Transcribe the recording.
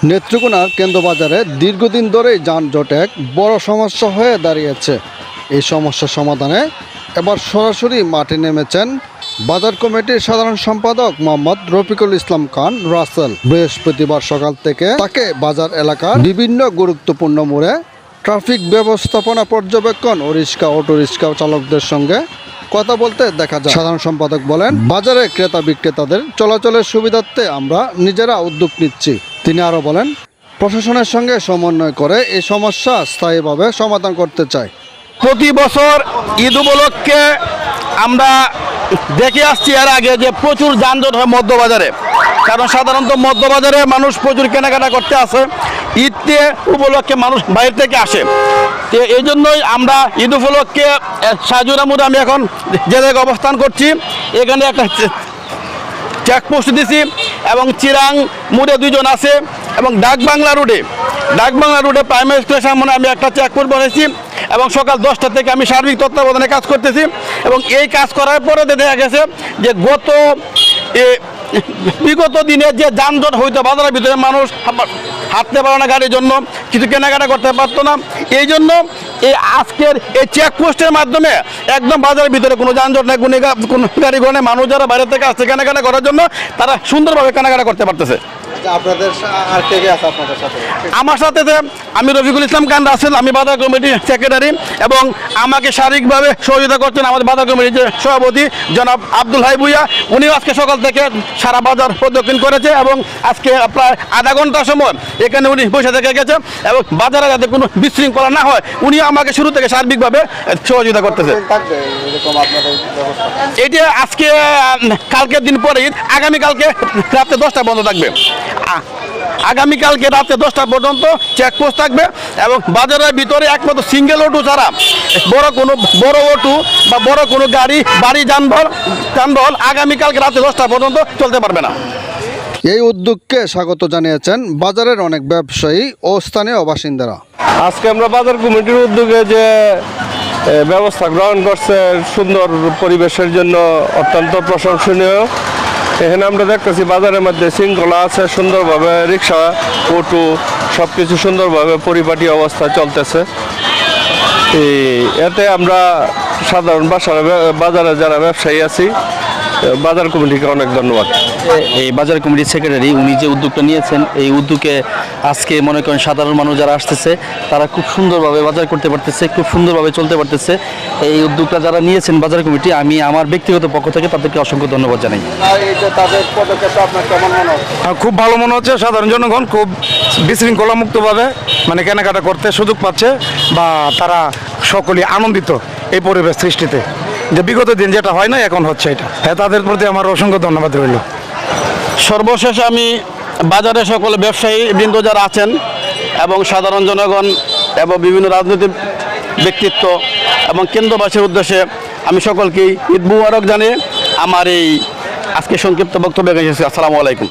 নেত্রকোনার কেন্দ্রবাজারে দীর্ঘদিন ধরেই যানজট এক বড় সমস্যা হয়ে দাঁড়িয়েছে। এই সমস্যা সমাধানে এবার সরাসরি মাঠে নেমেছেন বাজার কমিটির সাধারণ সম্পাদক মোহাম্মদ রফিকুল ইসলাম খান রাসেল। বৃহস্পতিবার সকাল থেকে তাকে বাজার এলাকার বিভিন্ন গুরুত্বপূর্ণ মোড়ে ট্রাফিক ব্যবস্থাপনা পর্যবেক্ষণ ও রিক্সা অটো রিক্সা চালকদের সঙ্গে কথা বলতে দেখা যায়। সাধারণ সম্পাদক বলেন, বাজারে ক্রেতা বিক্রেতাদের চলাচলের সুবিধার্থে আমরা নিজেরা উদ্যোগ নিচ্ছি। তিনি আরও বলেন, প্রশাসনের সঙ্গে সমন্বয় করে এই সমস্যা স্থায়ীভাবে সমাধান করতে চাই। প্রতি বছর ঈদ উপলক্ষে আমরা দেখে আসছি এর আগে যে প্রচুর যানজট হয় মধ্যবাজারে, কারণ সাধারণত মধ্যবাজারে মানুষ প্রচুর কেনাকাটা করতে আসে। ঈদে উপলক্ষে মানুষ বাইরে থেকে আসে, তো এই জন্যই আমরা ঈদ উপলক্ষে সাজুরা মোড়ে আমি এখন যে জায়গায় অবস্থান করছি, এখানে একটা চেকপোস্ট দিছি এবং চিরাং মোড়ে দুজন আছে এবং ডাকবাংলা রোডে প্রাইমারি স্কুলের সামনে আমি একটা চেকপোস্ট বসেছি এবং সকাল 10টা থেকে আমি সার্বিক তত্ত্বাবধানে কাজ করতেছি। এবং এই কাজ করার পরে দেখা গেছে যে বিগত দিনে যে যানজট হইতো বাজারের ভিতরে, মানুষ হাঁটতে পারে না, গাড়ির জন্য কিছু কেনাকাটা করতে পারতো না। এই জন্য এই আজকের এই চেকপোস্টের মাধ্যমে একদম বাজারের ভিতরে কোনো যানজট নেই, কোনো গাড়ি ঘোড়া নেই। মানুষ যারা বাইরে থেকে আসছে কেনাকাটা করার জন্য তারা সুন্দরভাবে কেনাকাটা করতে পারতেছে। আমার সাথে আমি রফিকুল ইসলাম খান রাসেল, আমি বাজার কমিটির সেক্রেটারি, এবং আমাকে শারীরিকভাবে সহযোগিতা করছেন আমাদের বাজার কমিটির যে সভাপতি জনাব আব্দুল হাই ভুইয়া। উনিও আজকে সকাল থেকে সারা বাজার প্রদক্ষিণ করেছে এবং আজকে প্রায় আধা ঘন্টা সময় এখানে উনি বসে থেকে গেছে এবং বাজারে যাতে কোনো বিশৃঙ্খলা না হয় উনি আমাকে শুরু থেকে সার্বিকভাবে সহযোগিতা করতেছে। এটি আজকে কালকের দিন পরে আগামীকালকে রাতে 10টা বন্ধ থাকবে। আগামীকালকে রাতে 10টা পর্যন্ত চেকপোস্ট থাকবে এবং বাজারের ভিতরে একমাত্র সিঙ্গেল অটো ছাড়া বড় অটো বা বড় কোনো গাড়ি বাড়ি যানবাহন আগামীকালকে রাতে 10টা পর্যন্ত চলতে পারবে না। এই উদ্যোগকে স্বাগত জানিয়েছেন বাজারের অনেক ব্যবসায়ী ও স্থানীয় বাসিন্দারা। আজকে আমরা বাজার কমিটির উদ্যোগে যে ব্যবস্থা গ্রহণ করছে সুন্দর পরিবেশের জন্য অত্যন্ত প্রশংসনীয়। এখানে আমরা দেখতেছি বাজারের মধ্যে শৃঙ্খলা আছে, সুন্দরভাবে রিক্সা অটো সব কিছু সুন্দরভাবে পরিপাটি অবস্থা চলতেছে। এতে আমরা সাধারণ বাজারে যারা ব্যবসায়ী আছি বাজার কমিটিকে অনেক ধন্যবাদ। এই বাজার কমিটির সেক্রেটারি উনি যে উদ্যোগটা নিয়েছেন, এই উদ্যোগে আজকে মনে করেন সাধারণ মানুষ যারা আসতেছে তারা খুব সুন্দরভাবে বাজার করতে পারতেছে, খুব সুন্দরভাবে চলতে পারতেছে। এই উদ্যোগটা যারা নিয়েছেন বাজার কমিটি, আমি আমার ব্যক্তিগত পক্ষ থেকে তাদেরকে অসংখ্য ধন্যবাদ জানাই। খুব ভালো মনে হচ্ছে, সাধারণ জনগণ খুব বিশৃঙ্খলা মুক্তভাবে মানে কেনাকাটা করতে সুযোগ পাচ্ছে বা তারা সকলে আনন্দিত এই পরিবেশ সৃষ্টিতে, যে বিগত দিন যেটা হয় না এখন হচ্ছে এটা। হ্যাঁ, তাদের প্রতি আমার অসংখ্য ধন্যবাদ রইল। সর্বশেষ আমি বাজারে সকল ব্যবসায়ী বৃন্দ যারা আছেন এবং সাধারণ জনগণ এবং বিভিন্ন রাজনৈতিক ব্যক্তিত্ব এবং কেন্দ্রবাসীর উদ্দেশ্যে আমি সকলকেই ঈদ মুবারক জানিয়ে আমার এই আজকে সংক্ষিপ্ত বক্তব্য রেখেছি। আসসালামু আলাইকুম।